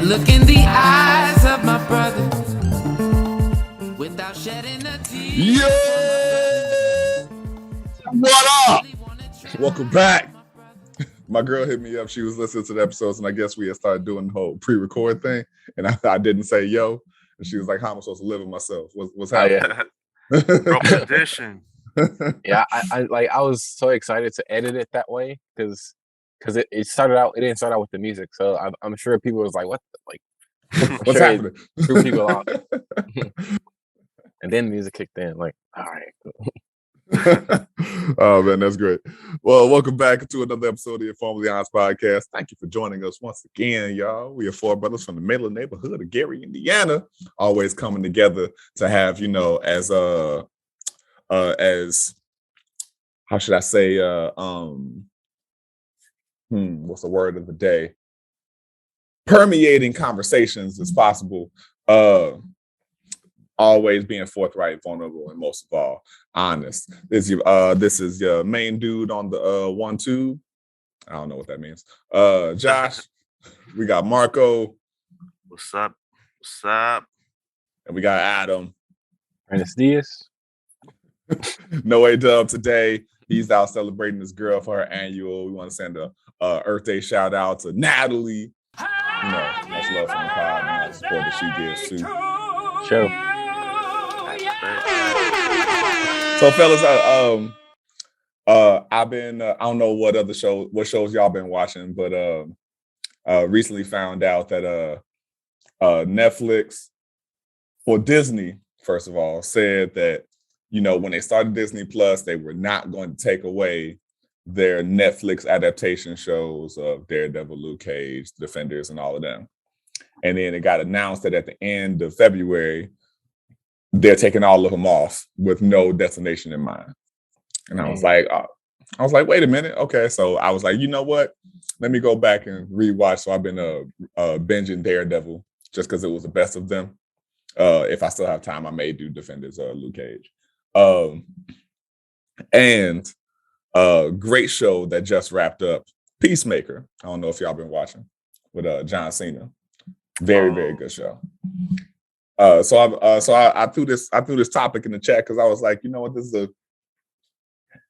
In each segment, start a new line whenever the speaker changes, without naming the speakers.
look in the eyes of my brother without shedding a tear.
Yeah! What up? Welcome back. My girl hit me up. She was listening to the episodes, and I guess we had started doing the whole pre-record thing. And I didn't say yo, and she was like, "How am I supposed to live with myself? What's happening?"
Broken edition.
Yeah, I was so excited to edit it that way because it started out. It didn't start out with the music, so I'm sure people was like, "What?"
What's happening?
Threw people off, and then the music kicked in. Like, all right.
Oh man, that's great. Well, welcome back to another episode of the InforMILLy podcast. Thank you for joining us once again, y'all. We are four brothers from the Mailer neighborhood of Gary, Indiana, always coming together to have, as how should I say, what's the word of the day? Permeating conversations as possible. Always being forthright, vulnerable, and most of all, honest. This is your main dude on the 1-2. I don't know what that means. Josh, we got Marco.
What's up? What's up?
And we got Adam.
Ernest Diaz.
No A-Dub today. He's out celebrating his girl for her annual. We want to send a Earth Day shout out to Natalie. Much love from the pod and the support that she gives too.
Show.
So, fellas, I've been I don't know what shows y'all been watching, but recently found out that Netflix, or Disney, first of all, said that when they started Disney Plus, they were not going to take away their Netflix adaptation shows of Daredevil, Luke Cage, Defenders, and all of them. And then it got announced that at the end of February, they're taking all of them off with no destination in mind. And I was like, wait a minute. Okay. So I was like, you know what? Let me go back and rewatch. So I've been binging Daredevil just because it was the best of them. If I still have time, I may do Defenders or Luke Cage. And great show that just wrapped up, Peacemaker. I don't know if y'all been watching with John Cena. Very, very good show. So I threw this topic in the chat because I was like, you know what, this is a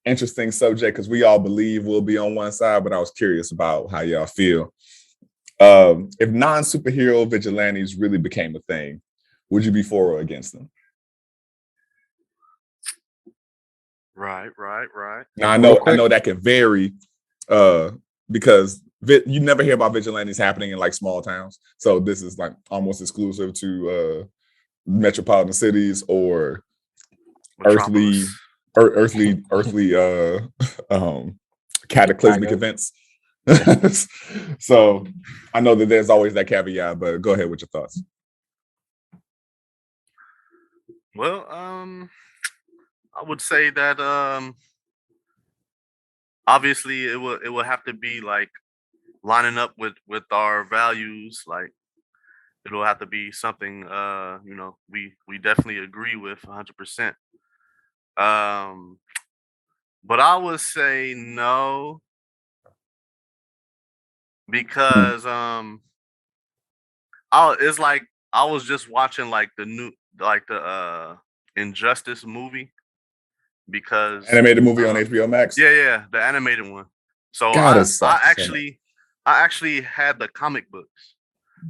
interesting subject because we all believe we'll be on one side, but I was curious about how y'all feel. If non-superhero vigilantes really became a thing, would you be for or against them?
Right.
Now I know that can vary because you never hear about vigilantes happening in like small towns. So this is like almost exclusive to metropolitan cities or earthly cataclysmic events. So I know that there's always that caveat, but go ahead with your thoughts.
Well, I would say that obviously it will have to be like lining up with our values. Like it'll have to be something we definitely agree with 100%. But I would say no because it's like I was just watching like the Injustice movie because
animated movie on HBO Max.
Yeah, the animated one. So I actually had the comic books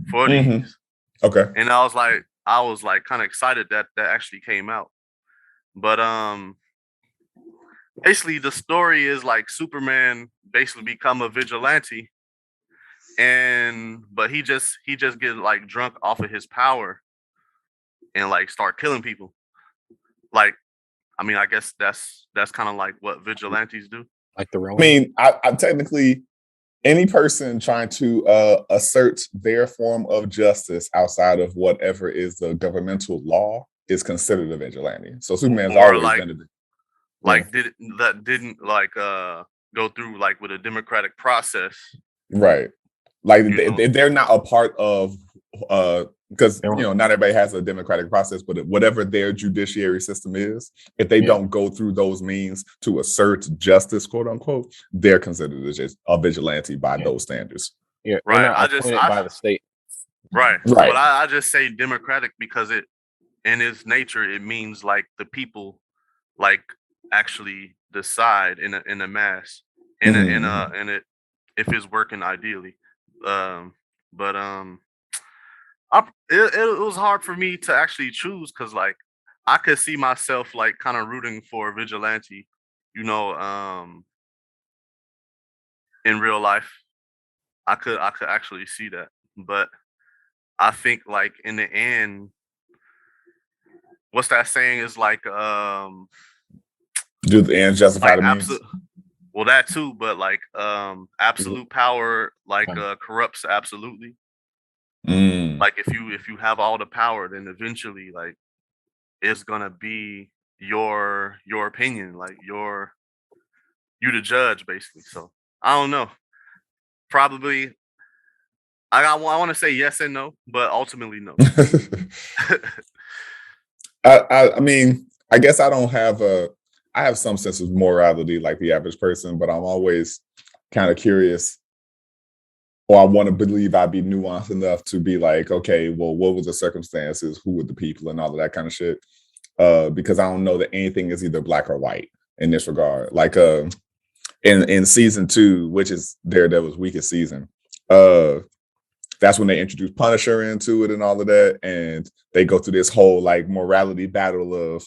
for these.
Okay.
And I was like kind of excited that actually came out. But basically the story is like Superman basically become a vigilante, but he just get like drunk off of his power and like start killing people. Like, I mean, I guess that's kind of like what vigilantes do.
Like the Roman.
I mean, I technically any person trying to assert their form of justice outside of whatever is the governmental law is considered a vigilante. So Superman's always been
didn't go through like with a democratic process,
right? Like they're not a part of because not everybody has a democratic process, but whatever their judiciary system is, if they don't go through those means to assert justice, quote unquote, they're considered a vigilante by those standards.
Yeah, right. I just by the state.
Right.
Right.
But I just say democratic because it, in its nature, it means like the people like actually decide in a mass in it if it's working ideally. Um, but it was hard for me to actually choose because like I could see myself like kind of rooting for Vigilante, you know, in real life. I could actually see that, but I think like in the end, what's that saying is
Do the ends justify
like
the means?
absolute. Well, that too, but like absolute power like
Okay.
corrupts absolutely.
Mm.
Like if you have all the power, then eventually like it's gonna be your opinion, like you the judge basically. So I don't know. Probably I want to say yes and no, but ultimately no.
I mean, I guess I don't have I have some sense of morality like the average person, but I'm always kind of curious, or I want to believe I'd be nuanced enough to be like, okay, well, what was the circumstances? Who were the people and all of that kind of shit? Because I don't know that anything is either black or white in this regard. Like in season 2, which is Daredevil's weakest season, that's when they introduce Punisher into it and all of that, and they go through this whole like morality battle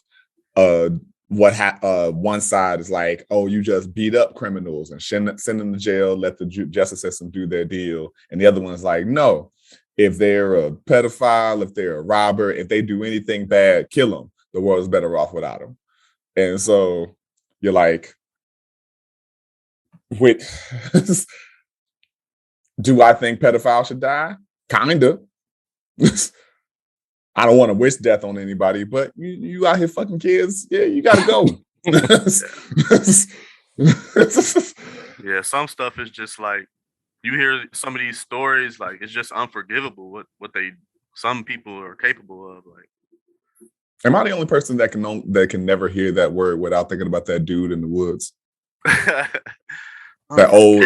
of one side is like, oh, you just beat up criminals and send them to jail, let the justice system do their deal, and the other one is like, no, if they're a pedophile, if they're a robber, if they do anything bad, kill them. The world is better off without them. And so you're like, wait. Do I think pedophiles should die? Kinda. I don't want to wish death on anybody, but you out here fucking kids, yeah, you gotta go.
Yeah, some stuff is just like you hear some of these stories, like it's just unforgivable what they some people are capable of. Like,
Am I the only person that can never hear that word without thinking about that dude in the woods? That old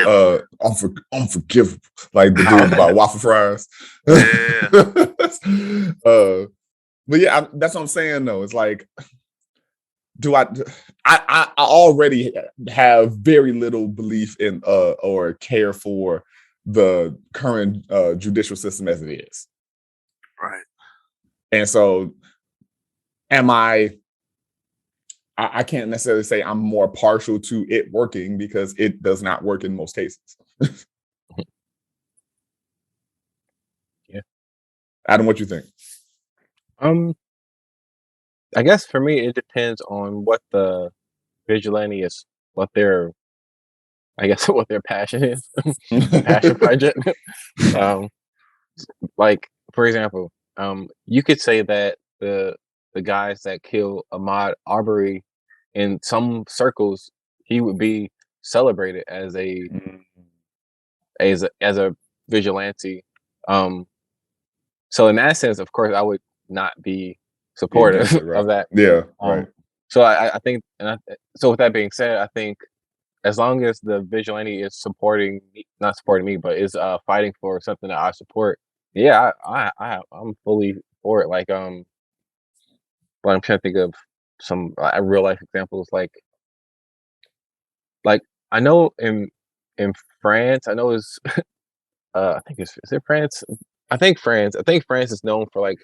unforgivable, like the dude about waffle fries.
Yeah.
But yeah, that's what I'm saying though. It's like, do I already have very little belief in or care for the current judicial system as it is.
Right.
And so am I can't necessarily say I'm more partial to it working because it does not work in most cases.
Yeah.
Adam, what you think?
I guess for me, it depends on what the vigilante is, what their, I guess, what their passion is, passion project. um, like for example, you could say that the guys that kill Ahmaud Arbery, in some circles, he would be celebrated as a vigilante. So in that sense, of course, I would not be supportive
Right.
of that.
Yeah, right.
So I think, so with that being said, I think as long as the vigilante is not supporting me, but is fighting for something that I support, yeah, I'm fully for it. Like but I'm trying to think of some real life examples. Like I know in France, I know is I think is it France? I think France is known for like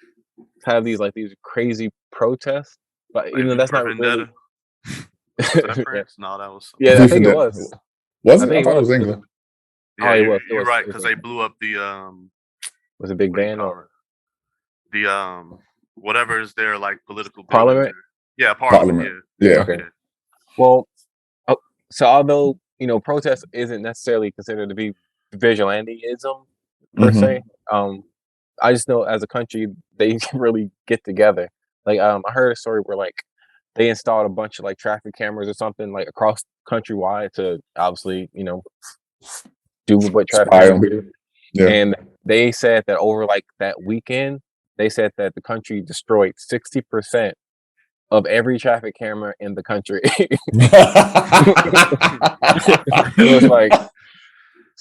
have these crazy protests, but
Like
even though that's not really.
Was that France? No, that was
Yeah, I think it was.
Was it? I thought it was England.
Yeah,
it was.
You're right, because they blew up the
was it Big Ben or
the whatever is their like political
Parliament?
Yeah, Parliament.
Yeah.
Okay. Well, so although protest isn't necessarily considered to be vigilanteism per se, I just know as a country they really get together. Like I heard a story where like they installed a bunch of like traffic cameras or something like across countrywide to obviously do what traffic cameras do. Yeah. And they said that over like that weekend, they said that the country destroyed 60% of every traffic camera in the country. It was like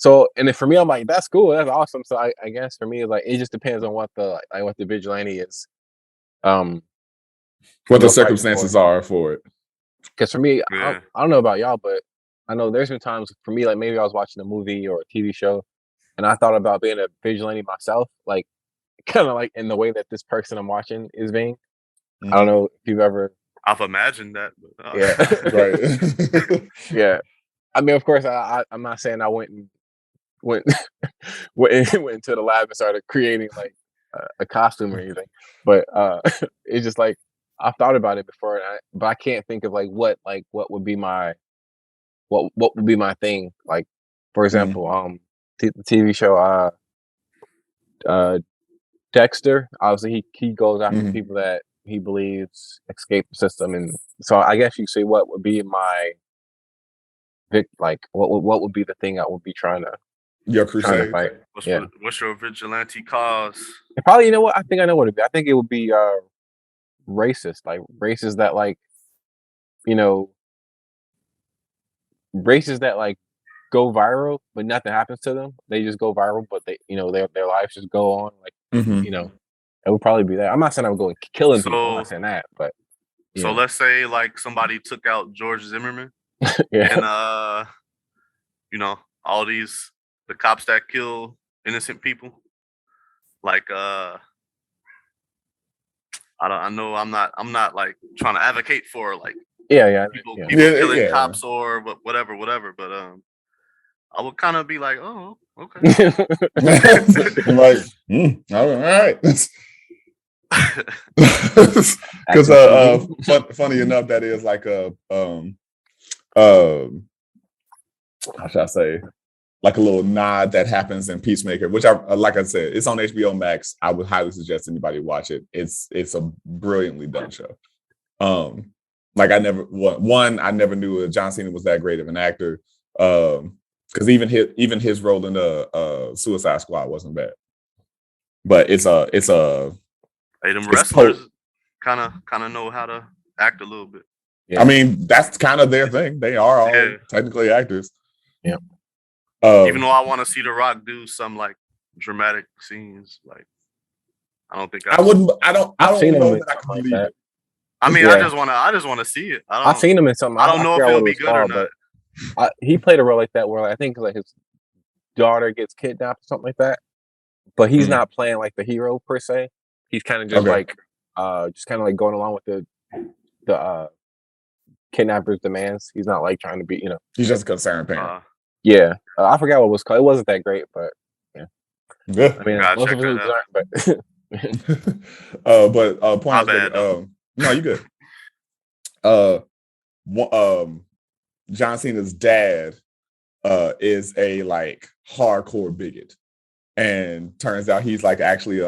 So, and then for me, I'm like, that's cool, that's awesome. So I guess for me, like, it just depends on what the what the vigilante is,
what
you
the
know, fighting for.
circumstances are for it.
Because for me,
Yeah.
I don't know about y'all, but I know there's been times for me, like maybe I was watching a movie or a TV show, and I thought about being a vigilante myself, like kind of like in the way that this person I'm watching is being. I don't know if you've ever.
I've imagined that. But,
Right.
Yeah. I mean, of course, I'm not saying I went went into the lab and started creating like a costume or anything, but it's just like I've thought about it before, but I can't think of like what would be my what would be my thing. Like, for example, the TV show Dexter. Obviously, he goes after people that he believes escape the system, and so I guess you say what would be my like what would be the thing I would be trying to
Your crusade.
fight.
What's your vigilante cause?
And probably, you know what? I think I know what it'd be. I think it would be racist, like racists that like, you know, racists that like go viral, but nothing happens to them. They just go viral, but they, you know, their lives just go on. Like, you know, it would probably be that. I'm not saying I would go killing people. I'm not saying that, but
so let's say like somebody took out George Zimmerman,
yeah,
and you know, all the cops that kill innocent people, like I know I'm not like trying to advocate for like people killing cops or whatever, but I would kind of be like, oh, okay.
I'm like, all right. Because funny enough, that is like a how should I say, like a little nod that happens in Peacemaker, which I like I said, it's on HBO Max. I would highly suggest anybody watch it. It's a brilliantly done show. Like I never knew John Cena was that great of an actor. Because even his role in the Suicide Squad wasn't bad. But it's
hey, them wrestlers kind of know how to act a little bit.
I mean, that's kind of their thing. They are all technically actors.
Yeah.
Even though I want to see The Rock do some like dramatic scenes, like I don't think I wouldn't. I don't know that I can believe it. I mean, I just want to see it.
I've seen him in something.
I don't know if it'll be good or not.
He played a role like that where I think like his daughter gets kidnapped or something like that, but he's not playing like the hero per se. He's kind of just like going along with the kidnapper's demands. He's not like trying to be, you know.
He's just a concerned parent.
I forgot what it was called. It wasn't that great, but yeah. I mean, most of it
aren't, but point is, no, you good. John Cena's dad is a like hardcore bigot, and turns out he's like actually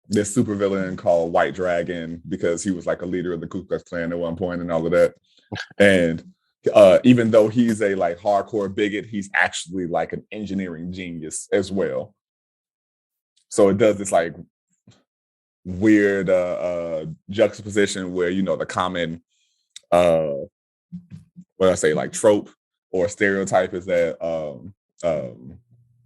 this supervillain called White Dragon because he was like a leader of the Ku Klux Klan at one point and all of that. And even though he's a like hardcore bigot, he's actually like an engineering genius as well. So it does this like weird juxtaposition where, you know, the common like trope or stereotype is that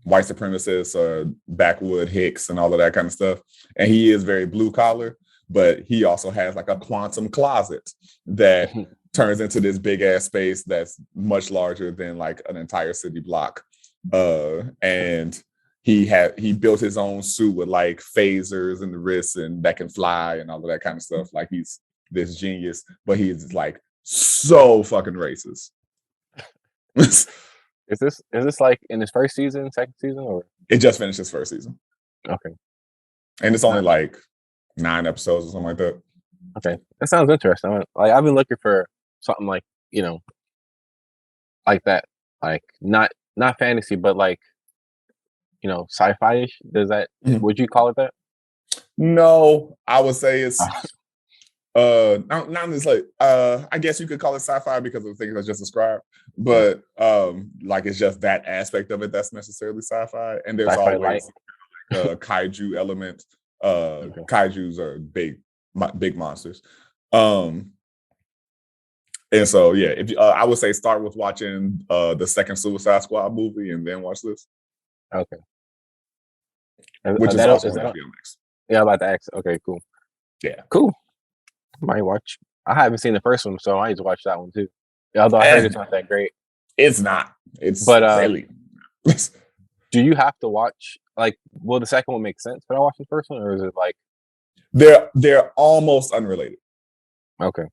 white supremacists or backwood hicks and all of that kind of stuff. And he is very blue collar, but he also has like a quantum closet that turns into this big ass space that's much larger than like an entire city block. And he built his own suit with like phasers in the wrists and that can fly and all of that kind of stuff. Like he's this genius, but he's like so fucking racist.
Is this like in his first season, second season, or
it just finished his first season?
Okay.
And it's only like 9 episodes or something like that.
Okay. That sounds interesting. Like I've been looking for something like, you know, like that. Like not fantasy, but like, you know, sci-fi-ish. Does that would you call it that?
No, I would say it's not just like I guess you could call it sci-fi because of the things I just described, but like it's just that aspect of it that's necessarily sci-fi, and there's
sci-fi
always a kaiju element. Kaijus are big monsters, and so yeah, if I would say start with watching the second Suicide Squad movie and then watch this.
Okay.
which is
that
also
is
on
that
HBO Max.
yeah, about the X. Okay, cool.
Yeah.
Cool. Might watch. I haven't seen the first one, so I need to watch that one too. Yeah, although I heard it's not that great.
It's not. It's
But,
really.
Do you have to watch? Like, will the second one make sense when I watch the first one, or is it like
They're almost unrelated.
okay?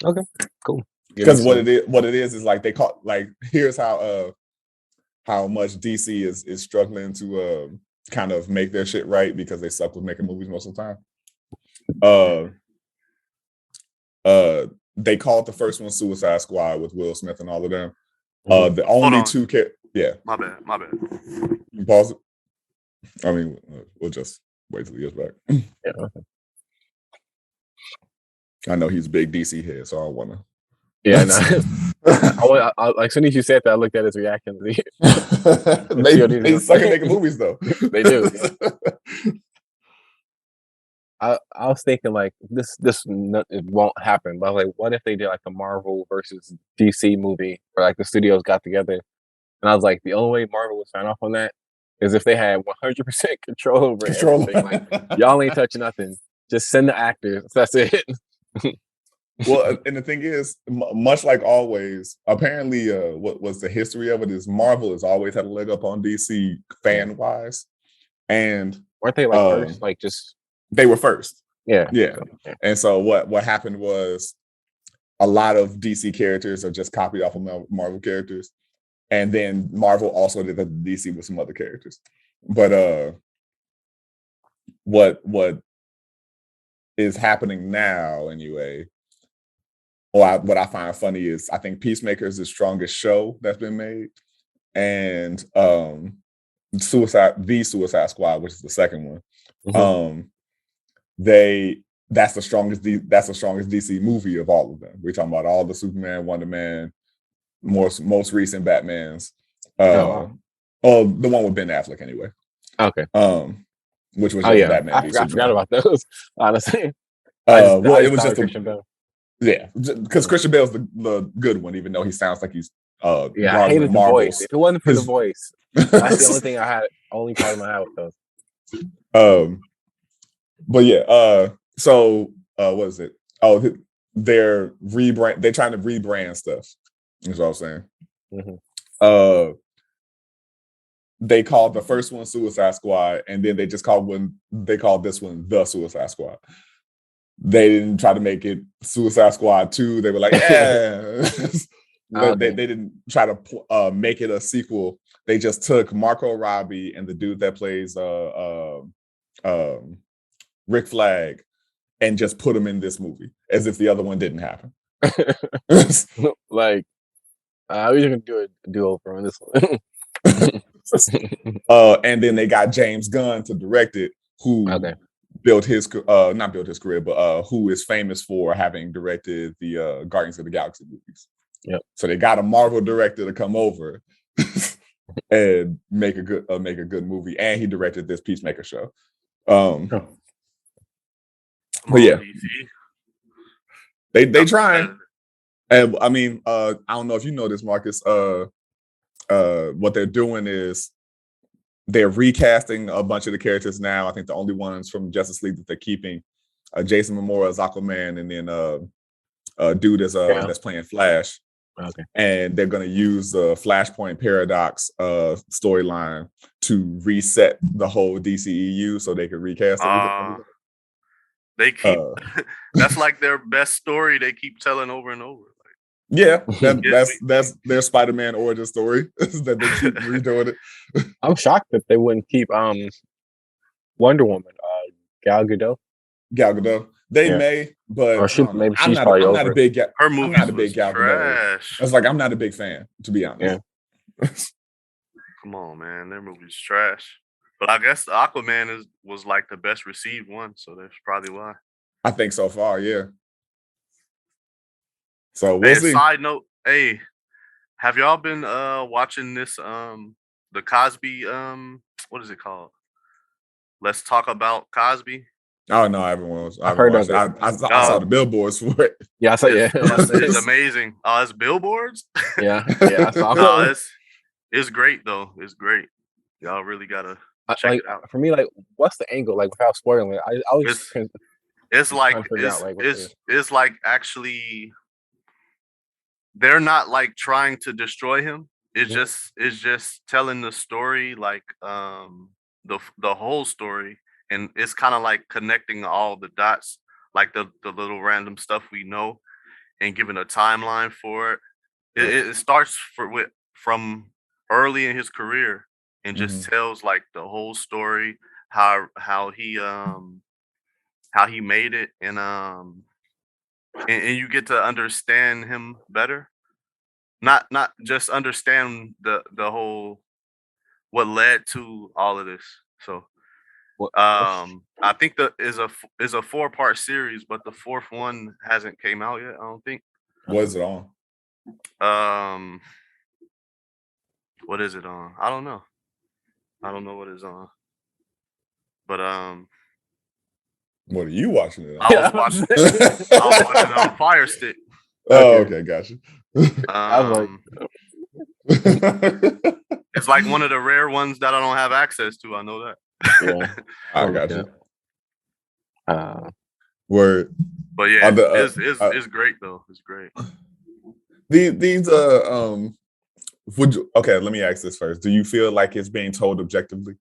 Okay, cool.
Because what it is like they call like here's how much DC is struggling to kind of make their shit right because they suck with making movies most of the time. They called the first one Suicide Squad with Will Smith and all of them. The only two yeah.
My bad.
Pause it. I mean, we'll just wait till he gets back.
Yeah. Okay.
I know he's a big DC head, so I don't want to.
Yeah, no. As soon as you said that, I looked at his reaction.
They suck at making movies, though.
They do. I was thinking like this it won't happen, but I was like, what if they did like a Marvel versus DC movie, where like the studios got together, and I was like, the only way Marvel would sign off on that is if they had 100% control over everything. Like, y'all ain't touching nothing. Just send the actors. That's it.
Well, and the thing is, much like always, apparently, what was the history of it is Marvel has always had a leg up on DC fan wise, and
weren't they like first? Like just
they were first.
Yeah.
And so what happened was a lot of DC characters are just copied off of Marvel characters, and then Marvel also did the DC with some other characters. But what is happening now anyway? What I find funny is I think Peacemaker is the strongest show that's been made, and Suicide Squad, which is the second one, that's the strongest DC movie of all of them. We're talking about all the Superman, Wonder Man, most recent Batmans. The one with Ben Affleck anyway.
Okay.
Which was
Batman. I forgot about those. Honestly. It was just Christian Bale.
Yeah, because Christian Bale's the good one, even though he sounds like he's
I hated the voice. If it wasn't for the voice, that's the only thing only problem I had with those.
But yeah, so what is it? Oh, they're trying to rebrand stuff. That's what I'm saying.
Mm-hmm.
They called the first one Suicide Squad, and then they called this one The Suicide Squad. They didn't try to make it Suicide Squad 2. They were like, yeah. They didn't try to make it a sequel. They just took Margot Robbie and the dude that plays Rick Flag and just put them in this movie as if the other one didn't happen.
Like, we're going to do a do-over on this one.
And then they got James Gunn to direct it, who not built his career, but who is famous for having directed the Guardians of the Galaxy movies.
Yep.
So they got a Marvel director to come over and make a good movie, and he directed this Peacemaker show. But yeah, they trying. And I mean, I don't know if you know this, Marcus. What they're doing is they're recasting a bunch of the characters now. I think the only ones from Justice League that they're keeping, Jason Momoa as Aquaman, and then dude that's playing Flash.
Okay.
And they're going to use the Flashpoint Paradox storyline to reset the whole DCEU so they can recast everything.
They keep that's like their best story. They keep telling over and over.
Yeah, that's their Spider-Man origin story that they keep redoing it.
I'm shocked that they wouldn't keep Wonder Woman, Gal Gadot.
They may, but I'm not a big Gal Gadot. It's like I'm not a big fan, to be honest.
Yeah.
Come on, man, their movie's trash. But I guess Aquaman was like the best received one, so that's probably why.
I think so far, yeah. So we'll see.
Side note, hey, have y'all been watching this the Cosby what is it called? Let's Talk About Cosby.
Oh no, I haven't.
I've heard of it.
I saw the billboards for it.
Yeah, I saw. Yeah,
it's amazing. Oh, it's billboards.
Yeah, I saw.
It's great though. It's great. Y'all really gotta check
like
it out.
for me, like what's the angle? Like without spoiling it, I was
It's
just
it's like
trying to figure out like what
it's like actually they're not like trying to destroy him. It's just telling the story like the whole story, and it's kind of like connecting all the dots, like the little random stuff we know, and giving a timeline for it. It starts from early in his career and just tells like the whole story, how he made it, and you get to understand him better. Not just understand the whole what led to all of this. So
what's
I think that is a 4-part series, but the fourth one hasn't came out yet, I don't think.
What is it on?
What is it on? I don't know. I don't know what it's on. But
What are you watching it on?
I was watching it on Fire Stick.
Oh, okay, gotcha.
I was like,
It's like one of the rare ones that I don't have access to. I know that.
yeah,
I got you.
But yeah,
it's
great though. It's great.
These would you, okay, let me ask this first. Do you feel like it's being told objectively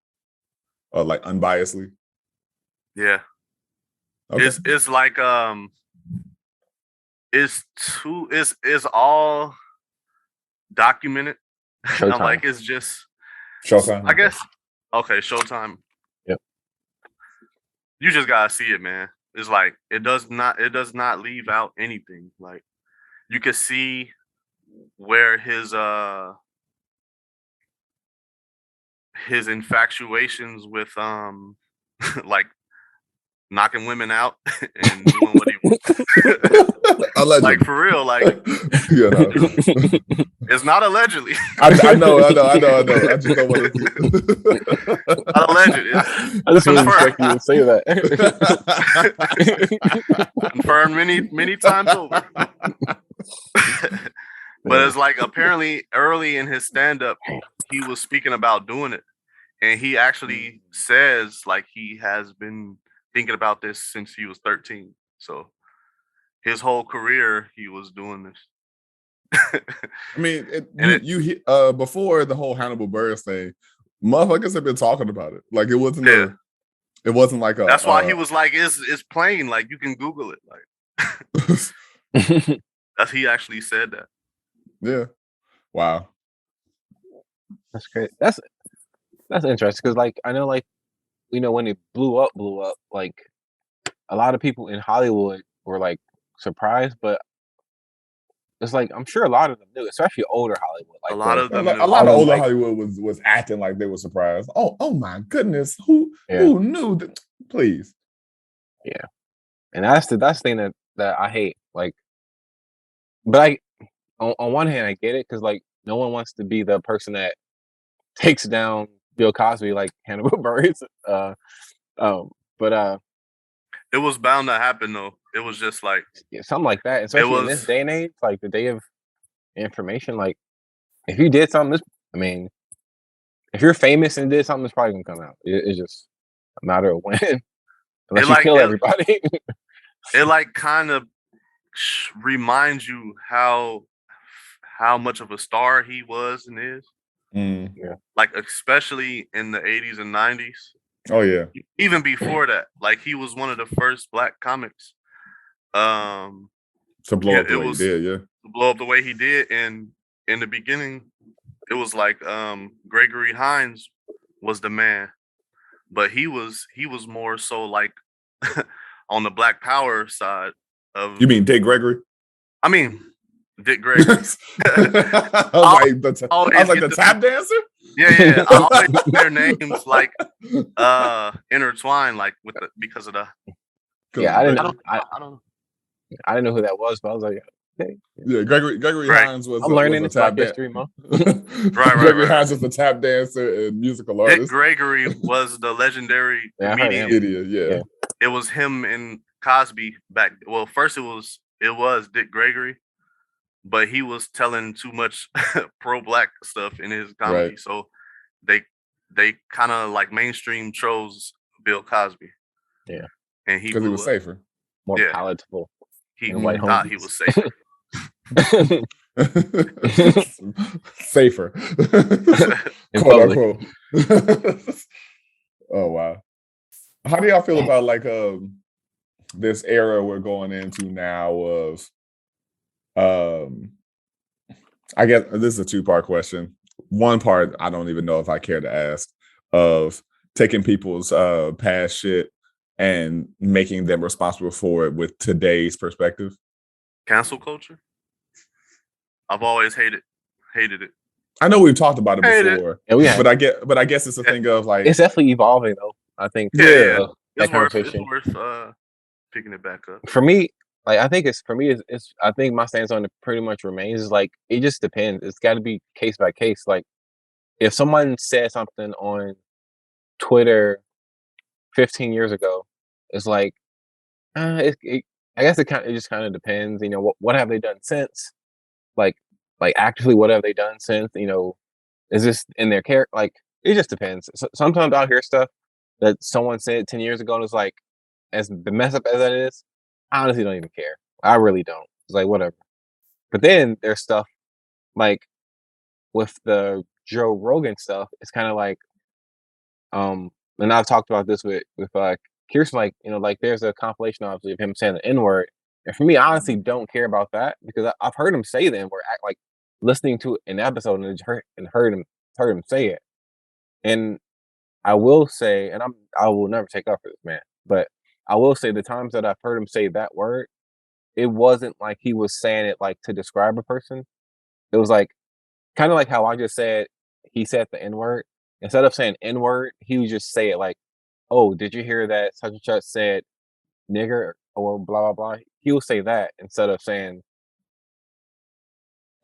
or like unbiasedly?
Yeah.
Okay.
It's like it's all documented.
Showtime.
Like it's just
Showtime.
I guess okay, Showtime.
Yep.
You just gotta see it, man. It's like it does not leave out anything. Like you can see where his infatuations with like knocking women out and doing what he like for real, like
you know.
It's not allegedly.
I know. I just don't want to.
Not alleged.
I just wasn't expecting you to say that.
Confirmed many times over. But it's like apparently early in his stand-up, he was speaking about doing it. And he actually says like he has been thinking about this since he was 13. So his whole career, he was doing this.
I mean, before the whole Hannibal Buress thing, motherfuckers have been talking about it. Like it wasn't it wasn't like a.
That's why he was like, it's plain. Like you can Google it. Like that's he actually said that.
Yeah. Wow.
That's great. That's interesting because like I know like when it blew up, like a lot of people in Hollywood were like surprised, but it's like I'm sure a lot of them knew, especially older Hollywood. Like
a lot of them,
a lot of older Hollywood was acting like they were surprised. Oh my goodness, who knew that? Please.
Yeah, and that's the thing that I hate. Like, but on one hand I get it because like no one wants to be the person that takes down Bill Cosby like Hannibal Buress. But
it was bound to happen though. It was just like
something like that, especially in this day and age, like the day of information. Like if you did something, if you're famous and did something, it's probably gonna come out. It's just a matter of when, unless you kill everybody.
It like kind of reminds you how much of a star he was and is.
Yeah.
Like especially in the 80s and 90s.
Oh yeah.
Even before that, like he was one of the first black comics.
To blow up the way he did, yeah.
To blow up the way he did, and in the beginning, it was like Gregory Hines was the man, but he was more so like on the Black Power side of.
You mean Dick Gregory?
I mean Dick Gregory.
I was like the tap dancer.
Yeah. I always put their names like intertwined, like because of the.
Yeah, I didn't know. I I didn't know who that was, but I was like, okay.
Yeah, Gregory Hines was.
I'm learning this Black History Month.
Gregory Hines was a tap dancer and musical artist.
Dick Gregory was the legendary comedian.
Idiot, yeah.
It was him and Cosby back. Well, first it was Dick Gregory, but he was telling too much pro-black stuff in his comedy.
Right.
So they kind of like mainstream chose Bill Cosby.
Yeah.
And he
Because it
blew
was
up.
safer.
More
Yeah.
palatable.
He
And white
thought he
homies.
was safer.
Safer.
In
Quote
public.
unquote. Oh wow. How do y'all feel about like this era we're going into now of I guess this is a two-part question. One part I don't even know if I care to ask, of taking people's past shit and making them responsible for it with today's perspective.
Cancel culture. I've always hated it.
I know we've talked about it
Hate it.
before,
Yeah, we have.
but I guess it's a thing of like,
It's definitely evolving though. I think.
Yeah.
Yeah.
That
It's worth
conversation.
picking it back up.
For me, like I think it's I think my stance on it pretty much remains is like it just depends. It's got to be case by case. Like if someone said something on Twitter 15 years ago, it's like I guess it just kind of depends. You know, what have they done since? Like actively, what have they done since? You know, is this in their character? Like it just depends. Sometimes I'll hear stuff that someone said 10 years ago, and it's like, as the mess up as that is, I honestly don't even care. I really don't. It's like whatever. But then there's stuff like with the Joe Rogan stuff. It's kind of like, and I've talked about this with Kirsten. Like, you know, like there's a compilation obviously of him saying the N word, and for me, I honestly don't care about that because I've heard him say the N word. Like listening to an episode and heard him say it, and I will say, and I will never take up for this man, but I will say the times that I've heard him say that word, it wasn't like he was saying it like to describe a person. It was like kind of like how I just said he said the N word. Instead of saying N word, he would just say it like, "Oh, did you hear that such and such said nigger or blah blah blah?" He will say that instead of saying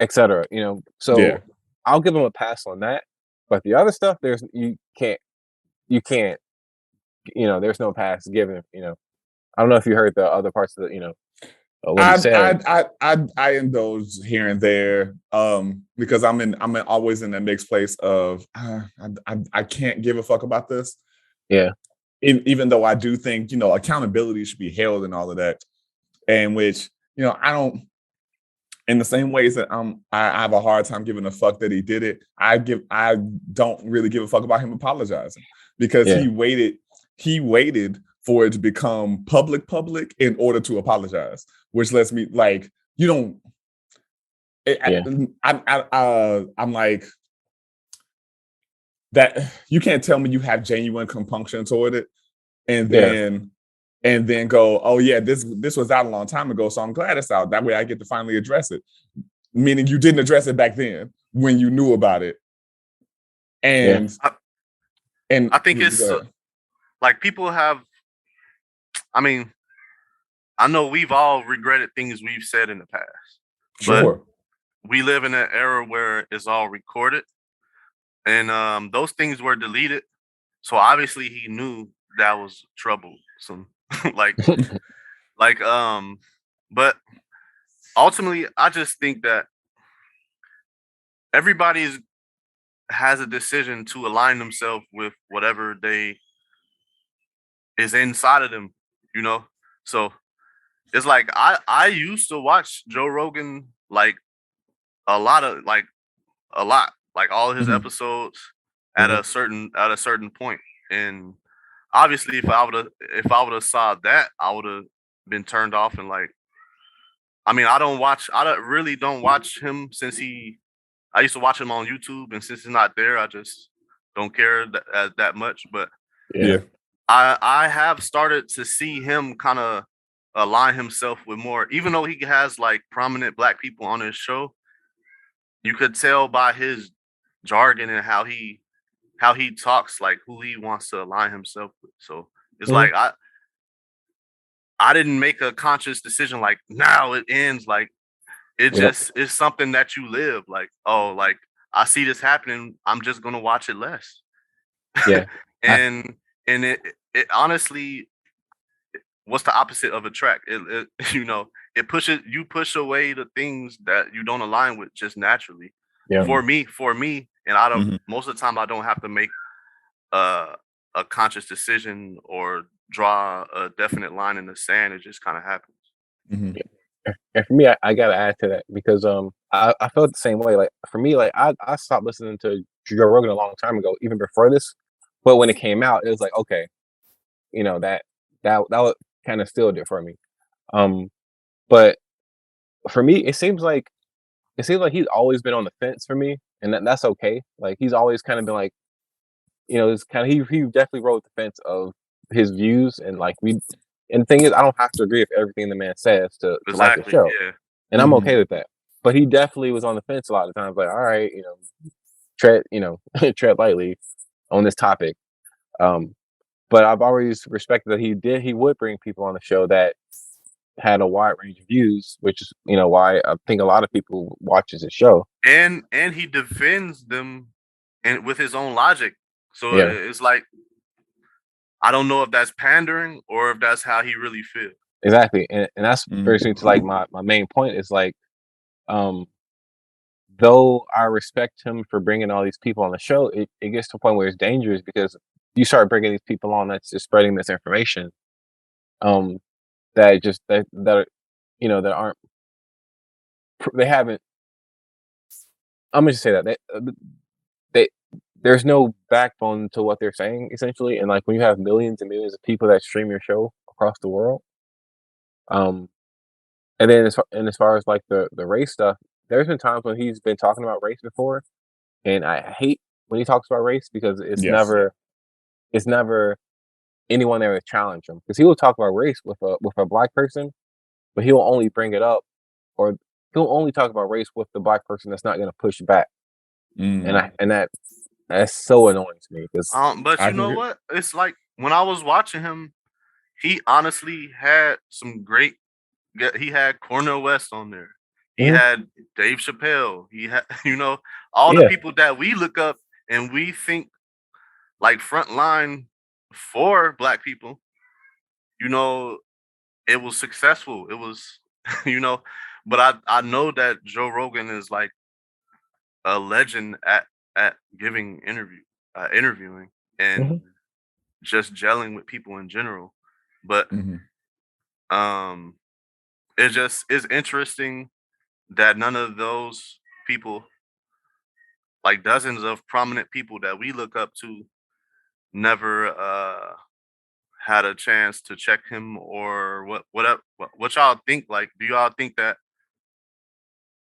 etc. You know, so
Yeah.
I'll give him a pass on that. But the other stuff, you can't, you know, there's no pass given. You know, I don't know if you heard the other parts of the, you know, what he said.
I indulge here and there because I'm always in that mixed place of I can't give a fuck about this.
Yeah.
Even though I do think, you know, accountability should be held and all of that, and which, you know, I don't, in the same ways that I have a hard time giving a fuck that he did it. I don't really give a fuck about him apologizing because
Yeah.
he waited for it to become public in order to apologize, which lets me like, you don't. I'm like that. You can't tell me you have genuine compunction toward it, and then go, oh yeah, this was out a long time ago, so I'm glad it's out. That way, I get to finally address it. Meaning, you didn't address it back then when you knew about it, and
I think it's like people have. I mean, I know we've all regretted things we've said in the past.
Sure.
But we live in an era where it's all recorded. And those things were deleted. So obviously he knew that was troublesome. But ultimately I just think that everybody has a decision to align themselves with whatever they is inside of them, you know? So it's like I used to watch Joe Rogan like a lot, like all of his episodes at a certain point. And obviously if I would have saw that, I would have been turned off. And like, I mean, I really don't watch him I used to watch him on YouTube, and since he's not there, I just don't care that much. But
yeah.
I have started to see him kind of align himself with more, even though he has like prominent black people on his show. You could tell by his jargon and how he talks, like who he wants to align himself with. So it's like I didn't make a conscious decision like now it ends. Like it just is something that you live. Like, oh, like I see this happening, I'm just gonna watch it less.
Yeah.
and it honestly, what's the opposite of a track? You know, it pushes you push away the things that you don't align with just naturally.
Yeah.
For me, and I don't.
Mhm.
Most of the time, I don't have to make a conscious decision or draw a definite line in the sand. It just kind of happens.
Mhm.
And for me, I gotta add to that because I felt the same way. Like for me, like I stopped listening to Joe Rogan a long time ago, even before this. But when it came out, it was like, okay, that was kind of stilled it for me. But for me, it seems like he's always been on the fence for me, and that's okay. Like he's always kind of been like, it's kind of he definitely rode the fence of his views, and like we. And the thing is, I don't have to agree with everything the man says to like the
Exactly.
show,
Yeah.
and I'm
Mhm.
okay with that. But he definitely was on the fence a lot of times. Like, all right, tread, tread lightly on this topic. But I've always respected that he would bring people on the show that had a wide range of views, which is why I think a lot of people watches his show.
And he defends them and with his own logic. So
Yeah.
it's like I don't know if that's pandering or if that's how he really feels.
Exactly, and that's very soon to like my main point is like, though I respect him for bringing all these people on the show, it gets to a point where it's dangerous because you start bringing these people on that's just spreading misinformation, that just that that aren't they haven't. I'm gonna just say that they there's no backbone to what they're saying essentially, and like when you have millions and millions of people that stream your show across the world, um, and then as far as like the race stuff, there's been times when he's been talking about race before, and I hate when he talks about race because
Yes.
it's never anyone there to challenge him because he will talk about race with a black person, but he'll only bring it up or he'll only talk about race with the black person that's not going to push back, and that's so annoying to me because
But
I
you know
can.
what? It's like when I was watching him, he honestly had some great. He had Cornel West on there. He
Mhm.
had Dave Chappelle. He had all the
Yeah.
people that we look up and we think like front line for black people. It was successful. It was but I know that Joe Rogan is like a legend at giving interviewing and
Mhm.
just gelling with people in general. But
Mhm.
um it's interesting that none of those people, like dozens of prominent people that we look up to, never had a chance to check him or what y'all think. Like, do y'all think that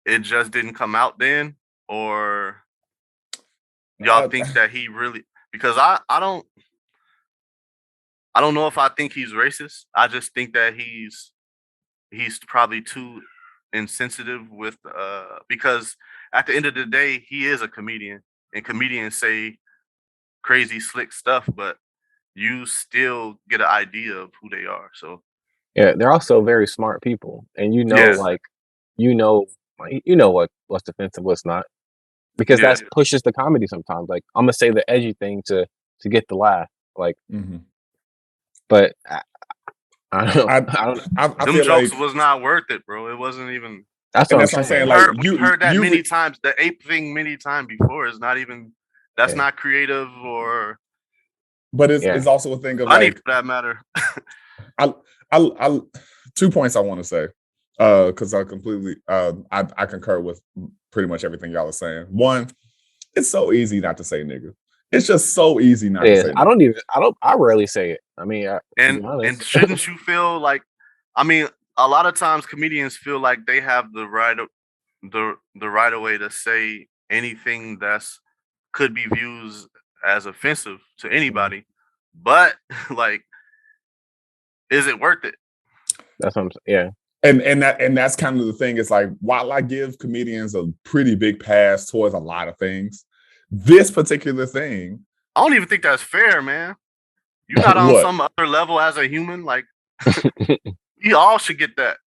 it just didn't come out then, or y'all
Uh,
think that he really? Because I don't know if I think he's racist. I just think that he's probably too insensitive with because at the end of the day he is a comedian and comedians say crazy slick stuff, but you still get an idea of who they are. So
Yeah, they're also very smart people, and
yeah,
like you know what's offensive, what's not, because
yeah.
that pushes the comedy sometimes. Like I'm gonna say the edgy thing to get the laugh, like,
mhm.
but I don't know.
I
I don't.
I
Them
feel
jokes
like,
was not worth it, bro. It wasn't even.
That's
and
what I'm
that's what I'm
saying.
saying.
We've
Like
heard we've heard that many times. The ape thing many times before is not even. That's
Yeah.
not creative or
but it's
Yeah.
also a thing of
funny
like
for that matter.
I 2 points I want to say, because I completely I concur with pretty much everything y'all are saying. One, it's so easy not to say nigga. It's just so easy not to
Yeah,
say nigga.
I rarely say it. I mean, to be
And
honest.
shouldn't you feel like? I mean, a lot of times comedians feel like they have the right of way to say anything that's could be viewed as offensive to anybody, but like, is it worth it?
That's what I'm saying. Yeah.
And that's kind of the thing. It's like, while I give comedians a pretty big pass towards a lot of things, this particular thing,
I don't even think that's fair, man. You're not on
what?
some other level as a human. Like, we all should get that.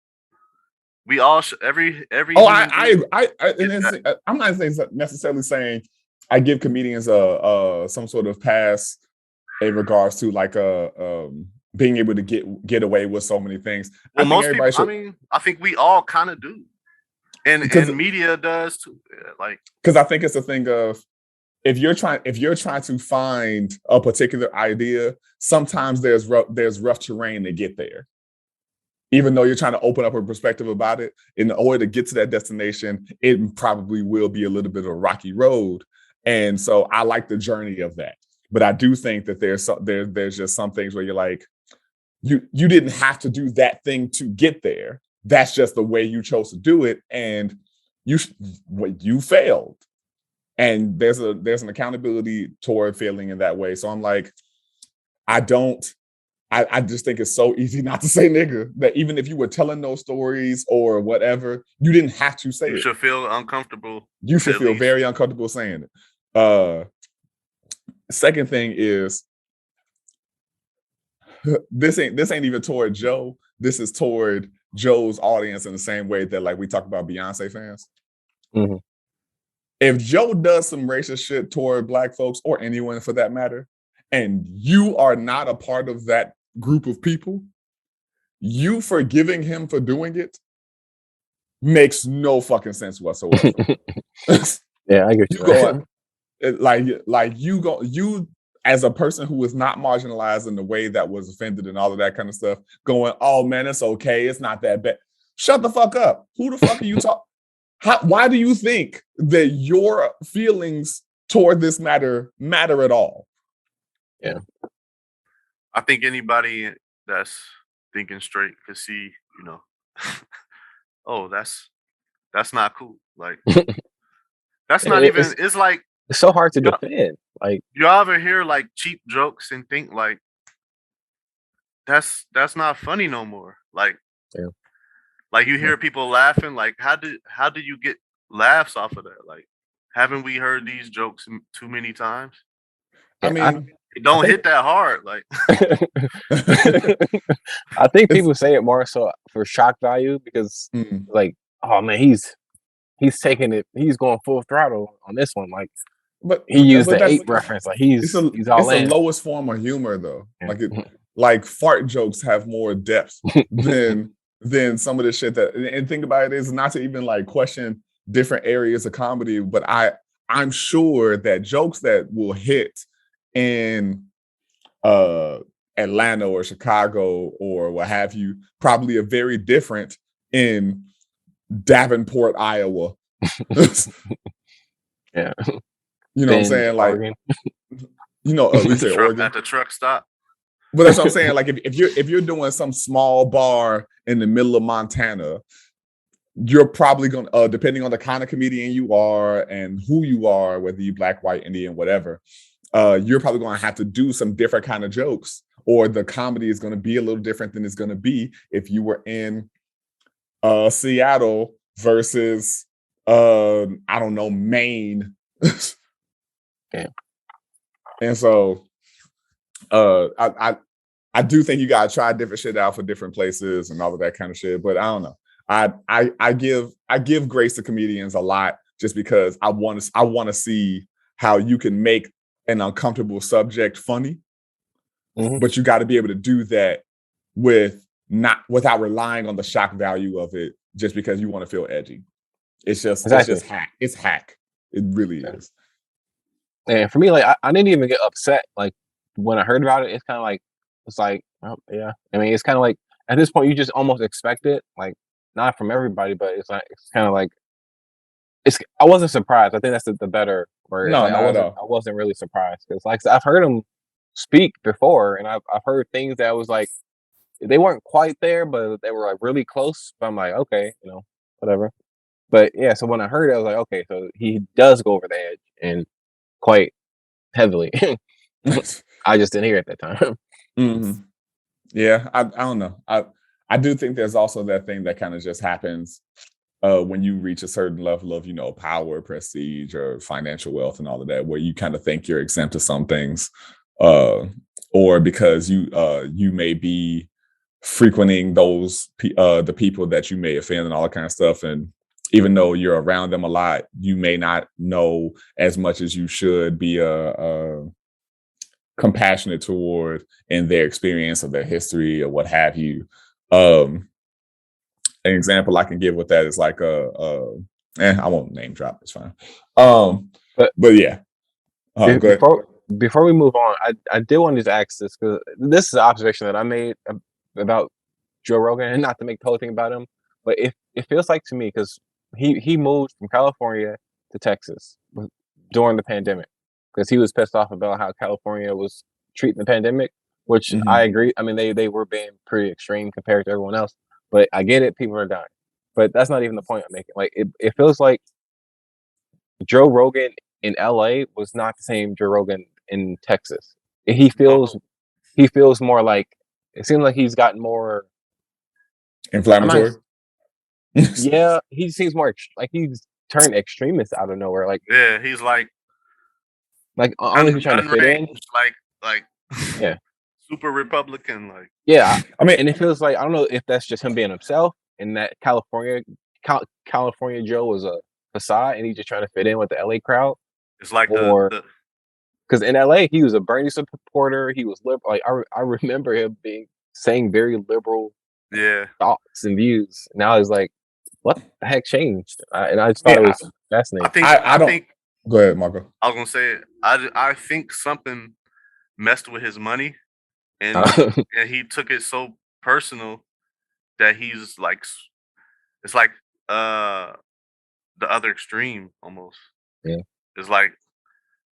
We all should. Every
Oh,
human being
and
get that.
I'm not necessarily saying I give comedians some sort of pass in regards to like being able to get away with so many things.
Well,
I think
most
everybody
people.
should,
I mean, I think we all kind of do, and
because
media does too. Yeah, like,
I think it's a thing of, if you're trying to find a particular idea, sometimes there's rough terrain to get there. Even though you're trying to open up a perspective about it, in order to get to that destination, it probably will be a little bit of a rocky road. And so I like the journey of that. But I do think that there's just some things where you're like, you didn't have to do that thing to get there. That's just the way you chose to do it, and you failed. And there's an accountability toward failing in that way. So I'm like, I just think it's so easy not to say nigga, that even if you were telling those stories or whatever, you didn't have to say it.
You should feel uncomfortable.
You should feel very uncomfortable saying it. Second thing is, this ain't even toward Joe. This is toward Joe's audience, in the same way that, like, we talk about Beyonce fans.
Mm-hmm.
If Joe does some racist shit toward Black folks, or anyone for that matter, and you are not a part of that group of people, you forgiving him for doing it makes no fucking sense whatsoever.
Yeah, I get you.
You as a person who was not marginalized in the way that was offended and all of that kind of stuff, going, oh man, it's okay, it's not that bad. Shut the fuck up. Who the fuck are you talking? Why do you think that your feelings toward this matter at all?
Yeah.
I think anybody that's thinking straight could see, oh, that's not cool. Like, that's not even. It's like,
it's so hard to defend. Like,
you ever hear like cheap jokes and think like, that's not funny no more. Like,
yeah.
Like, you hear people laughing. Like, how did you get laughs off of that? Like, haven't we heard these jokes too many times?
I mean,
it don't hit that hard. Like,
I think people say it more so for shock value, because like, oh man, he's taking it. He's going full throttle on this one. Like,
but
he used the ape reference. Like, he's all
it's
in.
the lowest form of humor, though.
Yeah.
Like fart jokes have more depth than some of the shit that. And think about it, is not to even like question different areas of comedy, but I'm sure that jokes that will hit in Atlanta or Chicago or what have you probably are very different in Davenport, Iowa.
Yeah.
You know what I'm saying? Like,
Oregon.
We say Oregon
at the truck stop.
But that's what I'm saying. Like, if you're doing some small bar in the middle of Montana, you're probably going to, depending on the kind of comedian you are and who you are, whether you Black, white, Indian, whatever, you're probably going to have to do some different kind of jokes, or the comedy is going to be a little different than it's going to be if you were in Seattle versus I don't know, Maine.
Yeah.
And so I do think you gotta try different shit out for different places and all of that kind of shit. But I don't know. I give grace to comedians a lot, just because I want to see how you can make an uncomfortable subject funny. Mm-hmm. But you got to be able to do that without relying on the shock value of it, just because you want to feel edgy. It's just hack. It's hack. It really is.
And for me, like, I didn't even get upset. Like, when I heard about it, it's like, oh, yeah. I mean, it's kind of like, at this point, you just almost expect it. Like, not from everybody, but it's kind of like, I wasn't surprised. I think that's the better word.
No,
like,
not at all.
I wasn't really surprised, because, like, I've heard him speak before, and I've heard things that was like, they weren't quite there, but they were like really close. But I'm like, okay, whatever. But yeah, so when I heard it, I was like, okay, so he does go over the edge, and quite heavily. I just didn't hear it at that time.
Mm-hmm. Yeah, I don't know. I do think there's also that thing that kind of just happens when you reach a certain level of, power, prestige, or financial wealth and all of that, where you kind of think you're exempt to some things, or because you may be frequenting the people that you may offend and all that kind of stuff, and even though you're around them a lot, you may not know as much as you should be compassionate toward in their experience of their history or what have you. An example I can give with that is like I won't name drop, it's fine. But yeah. Go ahead.
Before we move on, I did want to just ask this, because this is an observation that I made about Joe Rogan, and not to make the whole thing about him, but it feels like to me, because he moved from California to Texas during the pandemic, because he was pissed off about how California was treating the pandemic, which I agree. I mean, they were being pretty extreme compared to everyone else, but I get it, people are dying. But that's not even the point I'm making. Like, it feels like Joe Rogan in LA was not the same Joe Rogan in Texas. He feels more like, it seems like he's gotten more
inflammatory.
Yeah, he seems more like he's turned extremist out of nowhere. Like,
yeah, he's like
honestly trying to fit in.
Like
Yeah,
super Republican. Like,
yeah.
I mean,
and it feels like, I don't know if that's just him being himself, and that California Joe was a facade, and he's just trying to fit in with the LA crowd.
It's like
because in LA he was a Bernie supporter. He was liberal. Like, I remember him saying very liberal thoughts and views. Now he's like, what the heck changed? And I just thought it was fascinating.
I think.
Go ahead, Marco.
I was gonna say, I think something messed with his money, and and he took it so personal that he's like, it's like the other extreme almost.
Yeah,
it's like,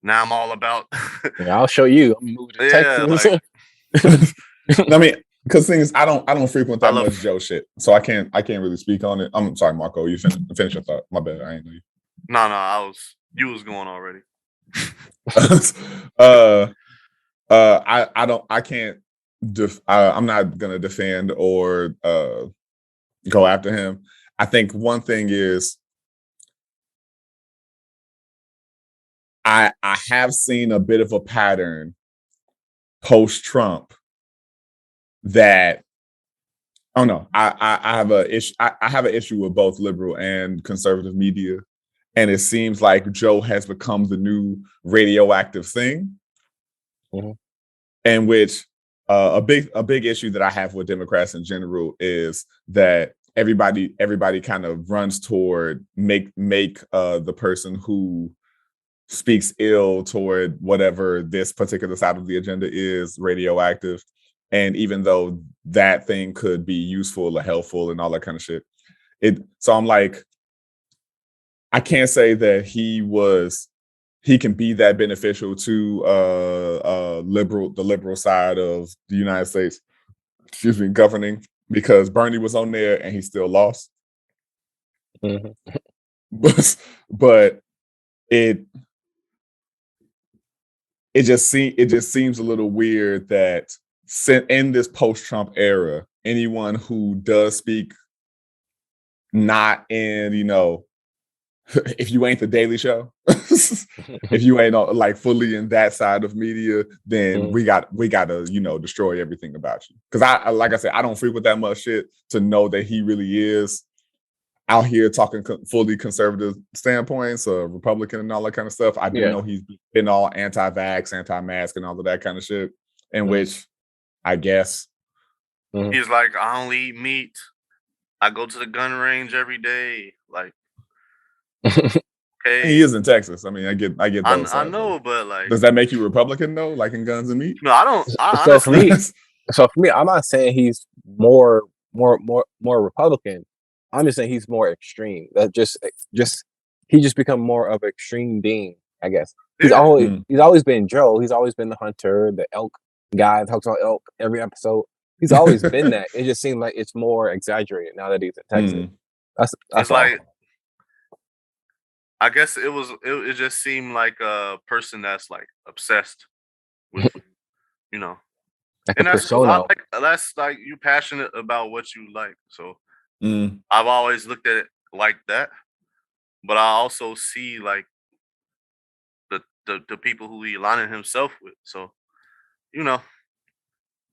now I'm all about.
Yeah, I'll show you. I'm moving to Texas.
I mean, because things I don't frequent that much Joe shit, so I can't really speak on it. I'm sorry, Marco. You finish your thought. My bad. I ain't know you.
No, you was going already.
I'm not gonna defend or go after him. I think one thing is I have seen a bit of a pattern post-Trump that I have a issue. I have an issue with both liberal and conservative media, and it seems like Joe has become the new radioactive thing, in which a big issue that I have with Democrats in general is that everybody kind of runs toward make the person who speaks ill toward whatever this particular side of the agenda is radioactive. And even though that thing could be useful or helpful and all that kind of shit, so I'm like, I can't say that he can be that beneficial to the liberal side of the United States, governing, because Bernie was on there and he still lost. But it just seems a little weird that in this post-Trump era, anyone who does speak not in, if you ain't the Daily Show, if you ain't like fully in that side of media, then we gotta destroy everything about you. Because I like I said, I don't frequent that much shit to know that he really is out here talking fully conservative standpoints, Republican and all that kind of stuff. I do know he's been all anti-vax, anti-mask, and all of that kind of shit. In which, I guess,
he's like, I only eat meat. I go to the gun range every day. Like, okay,
he is in Texas. I mean, I get those.
I know, but like,
does that make you Republican though? Like in guns and meat?
No, I don't.
So for me, I'm not saying he's more Republican. I'm just saying he's more extreme. That he just become more of an extreme being, I guess. He's always been Joe. He's always been the hunter, the elk guy, talks about elk every episode. He's always been that. It just seemed like it's more exaggerated now that he's in Texas. That's
like, I guess it just seemed like a person that's like obsessed with,
like
and
that's cool.
That's like, you passionate about what you like. So I've always looked at it like that, but I also see like the people who he aligning himself with. So, it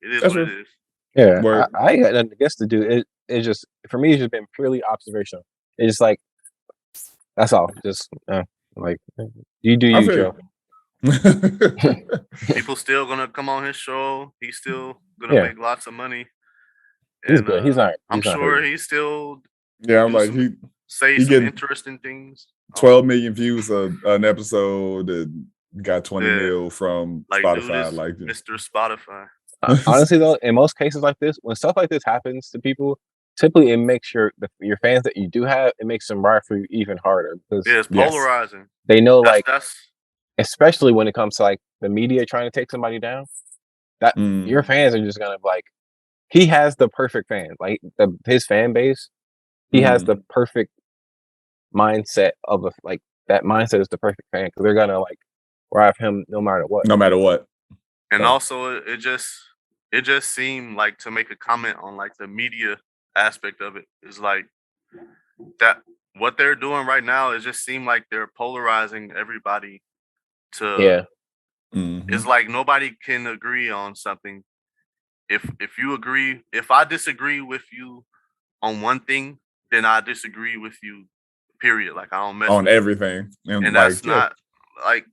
is what it is.
Yeah, I ain't got nothing to guess to do. It just, for me, it's just been purely observational. It's just like, that's all. Just like, you do you, Joe.
People still gonna come on his show. He's still gonna
Yeah.
make lots of money.
He's
And
good. He's not.
I'm
He's not
sure
hurting.
he still
Yeah, I'm
do
like
some say
he
some
getting
interesting things.
12 million views an episode and got 20
Yeah.
mil from
Like dude
Spotify.
is
Like
Mr. Spotify.
Honestly, though, in most cases like this, when stuff like this happens to people, typically it makes your fans that you do have, it makes them ride for you even harder because
Yeah, it's
Yes.
polarizing.
they know, like,
That's
especially when it comes to like the media trying to take somebody down, that your fans are just gonna be like, he has the perfect fan, like his fan base, he has the perfect mindset of like that mindset is the perfect fan because they're gonna like ride for him no matter what.
no matter what.
and
So-
also it just seemed like to make a comment on like the media aspect of it is like that what they're doing right now. It just seemed like they're polarizing everybody to
Yeah,
it's like nobody can agree on something. If you agree, if I disagree with you on one thing, then I disagree with you. Period. Like I don't mess
on
with you.
everything. And
And
like,
that's not like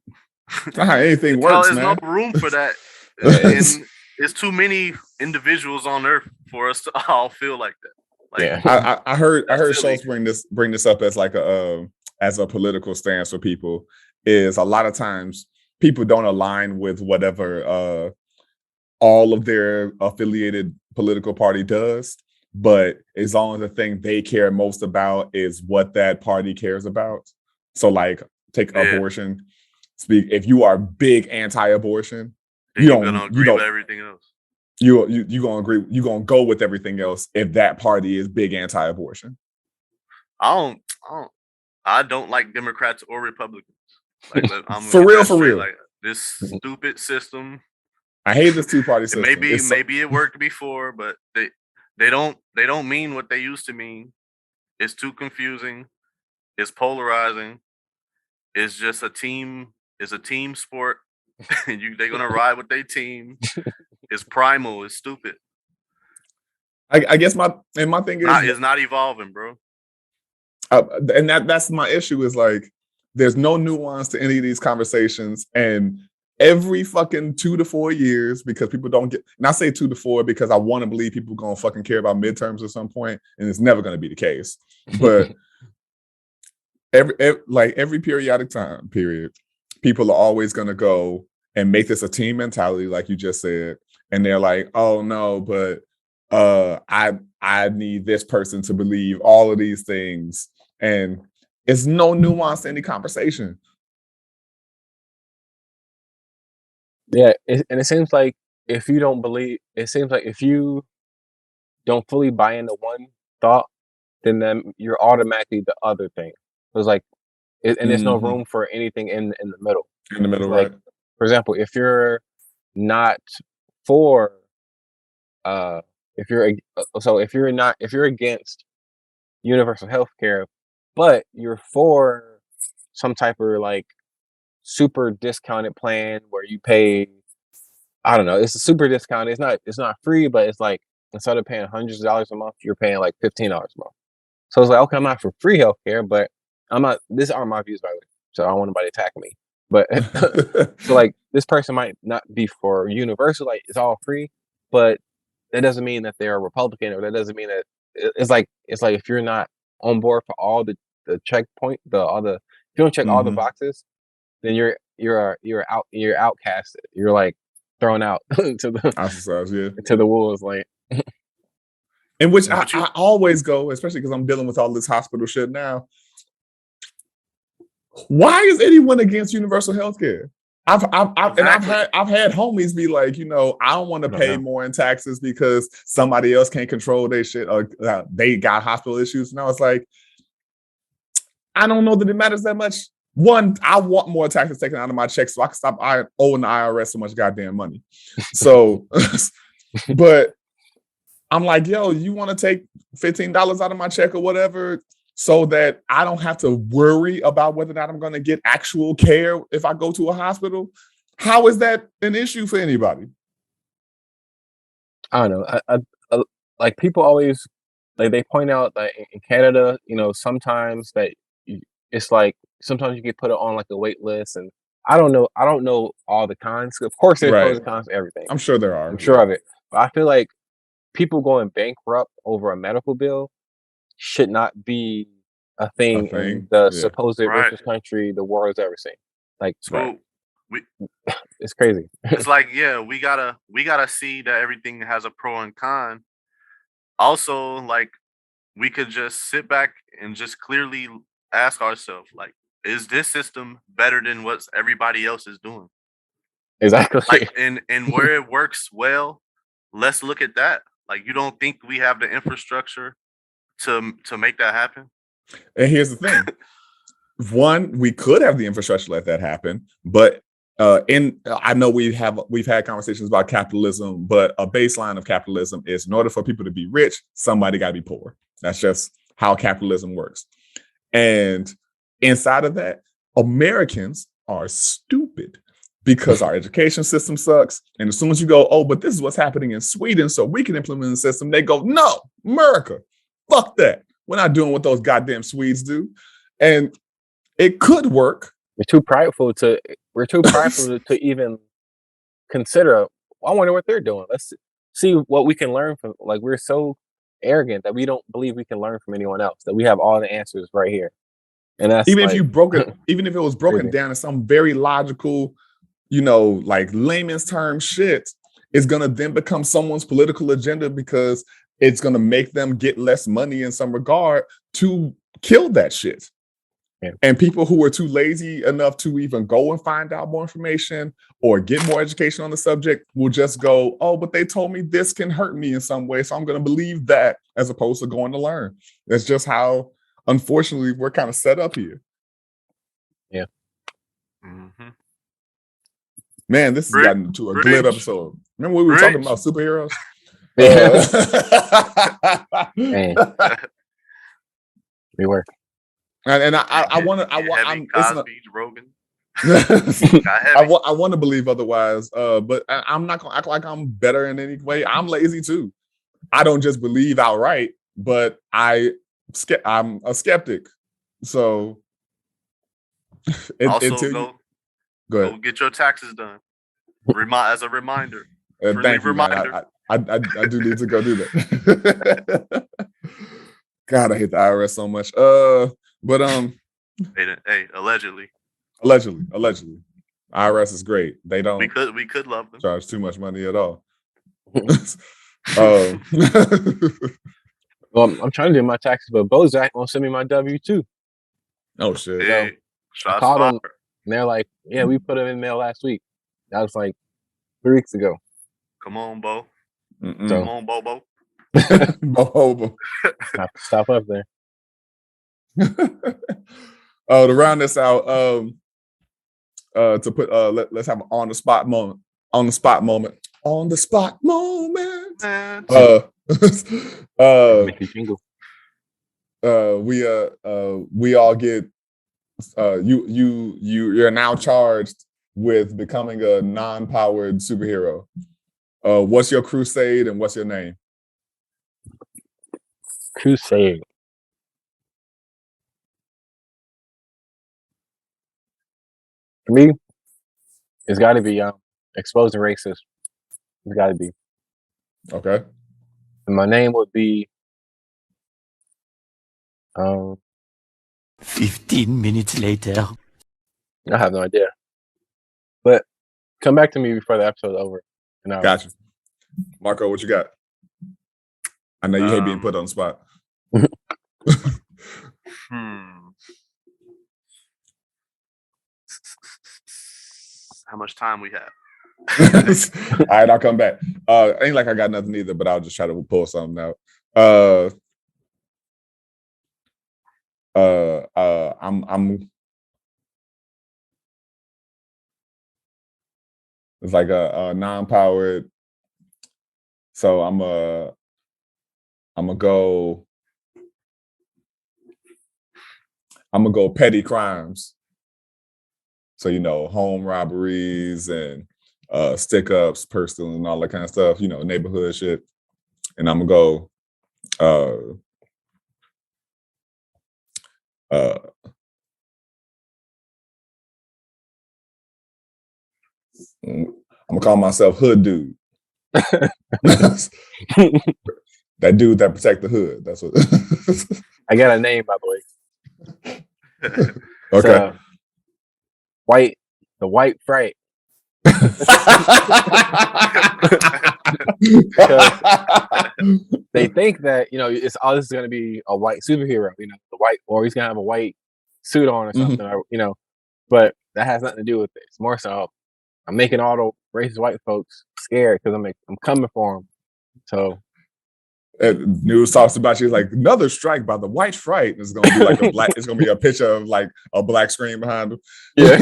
that's not how anything
well,
works,
there's
man.
no room for that. And it's too many individuals on earth for us to all feel like that. Like
yeah.
I heard
That's silly.
Schultz bring this up as like as a political stance for people. Is a lot of times people don't align with whatever all of their affiliated political party does, but as long as the thing they care most about is what that party cares about. So like take
Yeah.
abortion. Speak if you are big anti-abortion,
then
you
you're gonna
don't you
agree
don't
with everything else.
you gonna agree, you gonna go with everything else if that party is big anti-abortion.
I don't like Democrats or Republicans. Like I'm
For
gonna get
real,
that
for
straight.
real.
Like this stupid system.
I hate this two-party system.
Maybe it worked before, but they don't mean what they used to mean. It's too confusing. It's polarizing. It's just a team. It's a team sport. And they're gonna ride with their team. It's primal. It's stupid.
I guess my thing is
It's not evolving, bro.
and that's my issue is like there's no nuance to any of these conversations, and every fucking 2 to 4 years, because people don't get, and I say 2 to 4 because I want to believe people gonna fucking care about midterms at some point, and it's never gonna be the case. But every periodic time period, people are always gonna go and make this a team mentality, like you just said, and they're like, oh no, but I need this person to believe all of these things, and it's no nuance to any conversation.
Yeah, and it seems like if you don't believe, it seems like if you don't fully buy into one thought, then you're automatically the other thing. So it's like, and there's no room for anything in the middle.
In the middle,
Like,
right?
for example, if you're not for, if you're against universal health care, but you're for some type of like super discounted plan where you pay, I don't know, it's a super discount. It's not free, but it's like instead of paying hundreds of dollars a month, you're paying like $15 a month. So it's like, okay, I'm not for free healthcare, but I'm not. These aren't my views, by the way. So I don't want anybody attacking me. But so like this person might not be for universal, like it's all free, but that doesn't mean that they're a Republican, or that doesn't mean that it's like if you're not on board for all the checkpoint, if you don't check all the boxes, then you're outcasted. You're like thrown out to the
Ostracized, yeah.
to the wolves. Like,
In which I always go, especially because I'm dealing with all this hospital shit now. Why is anyone against universal health care? I've had homies be like, I don't want to pay more in taxes because somebody else can't control their shit, or they got hospital issues. And I was like, I don't know that it matters that much. One, I want more taxes taken out of my check so I can stop owing the IRS so much goddamn money. So, but I'm like, yo, you want to take $15 out of my check or whatever so that I don't have to worry about whether or not I'm going to get actual care if I go to a hospital? How is that an issue for anybody?
I don't know. I like people always like they point out that in Canada, sometimes that it's like sometimes you get put on like a wait list, and I don't know. I don't know all the cons. Of course, there's pros
Right.
and cons to everything.
I'm sure there are.
I'm sure of it. But I feel like people going bankrupt over a medical bill should not be a thing in the
Yeah.
supposed
Right.
richest country the world has ever seen. Like,
So we
it's crazy.
it's like, yeah, we gotta see that everything has a pro and con. Also, like, we could just sit back and just clearly ask ourselves, like, is this system better than what everybody else is doing?
Exactly.
Like, and where it works well, let's look at that. Like, you don't think we have the infrastructure to make that happen?
And here's the thing. One, we could have the infrastructure to let that happen, but I know we've had conversations about capitalism, but a baseline of capitalism is in order for people to be rich, somebody got to be poor. That's just how capitalism works. And inside of that, Americans are stupid because our education system sucks. And as soon as you go, oh, but this is what's happening in Sweden, so we can implement the system, they go, no, America, fuck that. We're not doing what those goddamn Swedes do. And it could work.
We're too prideful to even consider. I wonder what they're doing. Let's see what we can learn from. Like, we're so arrogant that we don't believe we can learn from anyone else. That we have all the answers right here. And that's
Even
like,
if you broke it, even if it was broken
crazy.
down in some very logical, like layman's term shit, it's gonna then become someone's political agenda because it's gonna make them get less money in some regard to kill that shit.
Yeah.
And people who are too lazy enough to even go and find out more information or get more education on the subject will just go, oh, but they told me this can hurt me in some way, so I'm going to believe that as opposed to going to learn. That's just how, unfortunately, we're kind of set up here.
Yeah.
Mm-hmm.
Man, this has gotten to a glib episode. Remember when we were talking about superheroes?
We were.
And I want to. I'm
Cosby, Rogan.
I want to believe otherwise, but I'm not gonna act like I'm better in any way. I'm lazy too. I don't just believe outright, but I'm a skeptic. So
also go get your taxes done. As a reminder.
Thank you, man. I do need to go do that. God, I hate the IRS so much. But
hey, allegedly,
IRS is great. They don't.
We could love them.
Charge too much money at all.
Well, I'm trying to do my taxes, but Bozak won't send me my W-2.
Oh shit!
Hey,
I called them, and they're like, "Yeah, we put them in mail last week." That was like 3 weeks ago.
Come on, Bo.
So,
come on, Bobo.
Bobo.
Have to stop up there.
To round this out, to put let's have an on the spot moment. We all get you're now charged with becoming a non-powered superhero. What's your crusade and what's your name?
Crusade. For me, it's got to be exposing racism. It's got to be.
Okay.
And my name would be
15 minutes later.
I have no idea. But come back to me before the episode's over.
Gotcha. Marco, what you got? I know you hate being put on the spot.
How much time we have?
All right, I'll come back. Ain't like I got nothing either, but I'll just try to pull something out. I'm it's like a non-powered. So I'm gonna go petty crimes. So home robberies and stick-ups, purse stealing, and all that kind of stuff. Neighborhood shit. And I'm gonna go. I'm gonna call myself Hood Dude. That dude that protect the hood. That's what.
I got a name, by the way.
Okay.
The white fright. They think that it's all this is going to be a white superhero, the white, or he's going to have a white suit on or something, or, but that has nothing to do with it. It's more so I'm making all the racist white folks scared because I'm coming for them. So.
And news talks about you like another strike by the white fright. It's gonna be like a black. It's gonna be a picture of like a black screen behind him.
Yeah.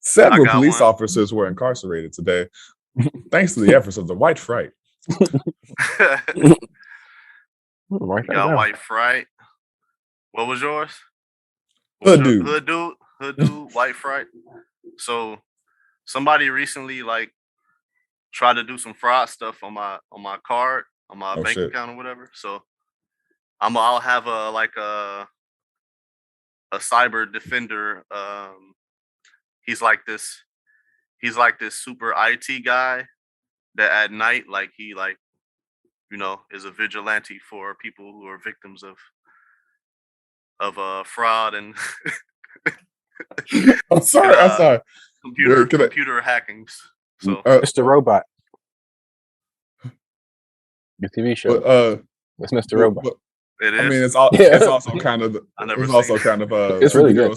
Several police officers were incarcerated today, thanks to the efforts of the white fright.
You got white fright. What was yours?
Hood dude.
Hood dude. White fright. So somebody recently tried to do some fraud stuff on my card, on my bank account or whatever. So I'll have a cyber defender. He's like this super IT guy that at night he is a vigilante for people who are victims of fraud and
I'm sorry.
Computer hackings. So
Mr. Robot. The TV show. It's Mr. Robot.
It is.
I mean, it's also kind of
it's really good.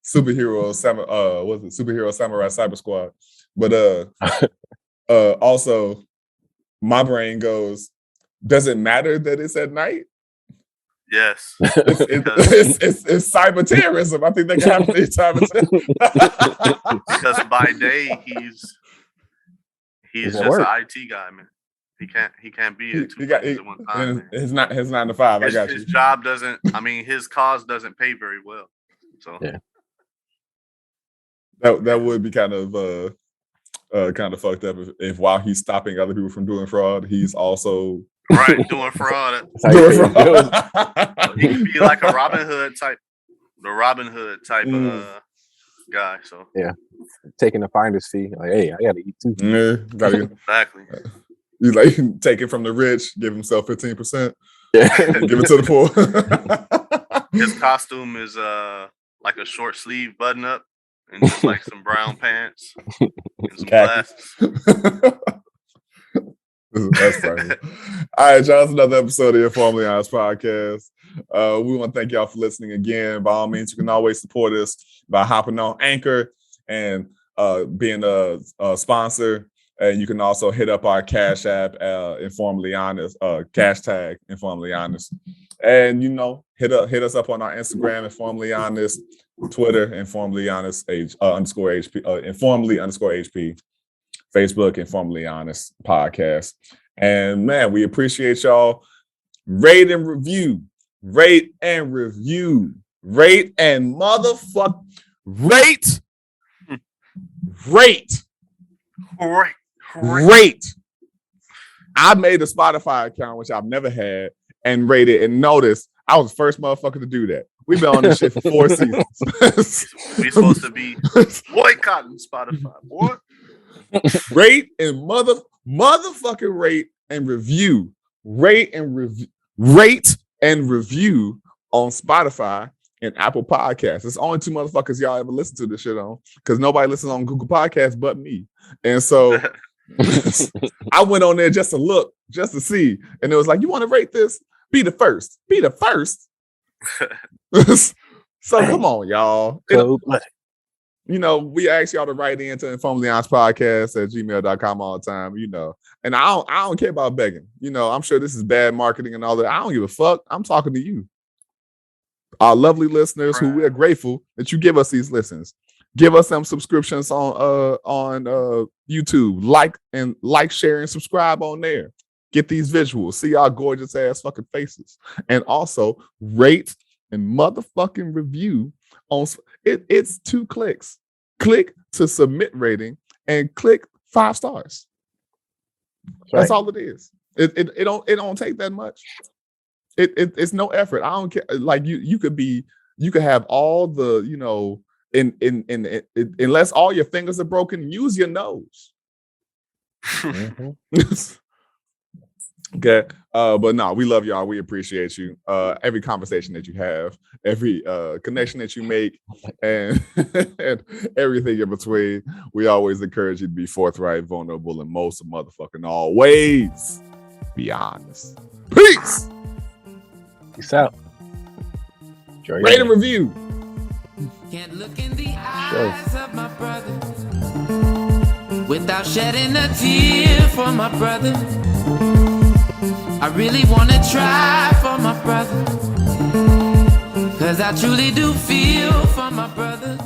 Superhero Samurai Cyber Squad. But also my brain goes, does it matter that it's at night?
Yes.
It's cyber terrorism. I think they can have any time.
Because by day he's just an IT guy, man. He can't be at two places at one time.
His 9 to 5. I got you.
His job doesn't. I mean, his cause doesn't pay very well. So
yeah,
that would be kind of fucked up if while he's stopping other people from doing fraud, he's also
doing fraud. He could be like a Robin Hood type, guy. So
yeah, taking the finder's fee. Like, hey, I gotta eat too.
Exactly.
You take it from the rich, give himself 15%.
Yeah,
give it to the poor.
His costume is like a short sleeve button up and just like some brown pants and some glasses.
That's funny. All right, y'all. That's another episode of InforMILLy Honest Podcast. We want to thank y'all for listening again. By all means, you can always support us by hopping on Anchor and being a sponsor. And you can also hit up our Cash App, InforMILLy Honest, cash tag InforMILLy Honest. And hit us up on our Instagram, InforMILLy Honest, Twitter, InforMILLy Honest _HP, InforMILLy _HP, Facebook, InforMILLy Honest Podcast. And man, we appreciate y'all. Rate and review. Motherfuck. Rate. I made a Spotify account, which I've never had, and rated. And notice, I was the first motherfucker to do that. We've been on this shit for 4 seasons.
We supposed to be boycotting Spotify, boy.
Rate and motherfucking rate and review. Rate and review on Spotify and Apple Podcasts. It's only 2 motherfuckers y'all ever listen to this shit on, because nobody listens on Google Podcasts but me. And so I went on there just to look, just to see. And it was like, you want to rate this? Be the first. So come on, y'all. We ask y'all to write into InforMILLyHonestPodcast@gmail.com all the time, And I don't care about begging. I'm sure this is bad marketing and all that. I don't give a fuck. I'm talking to you, our lovely listeners, who we are grateful that you give us these listens. Give us some subscriptions on YouTube. Like, share, and subscribe on there. Get these visuals. See our gorgeous ass fucking faces. And also rate and motherfucking review on it. It's 2 clicks. Click to submit rating and click 5 stars. That's all it is. It don't take that much. It's no effort. I don't care. Like you could be You can have all the, you know, unless all your fingers are broken, use your nose. Okay. But no, we love y'all. We appreciate you. Every conversation that you have, every connection that you make, and, and everything in between. We always encourage you to be forthright, vulnerable, and most motherfucking always be honest. Peace.
Peace out.
Rate and review.
Can't look in the eyes of my brother without shedding a tear for my brother. I really wanna try for my brother, 'cause I truly do feel for my brother.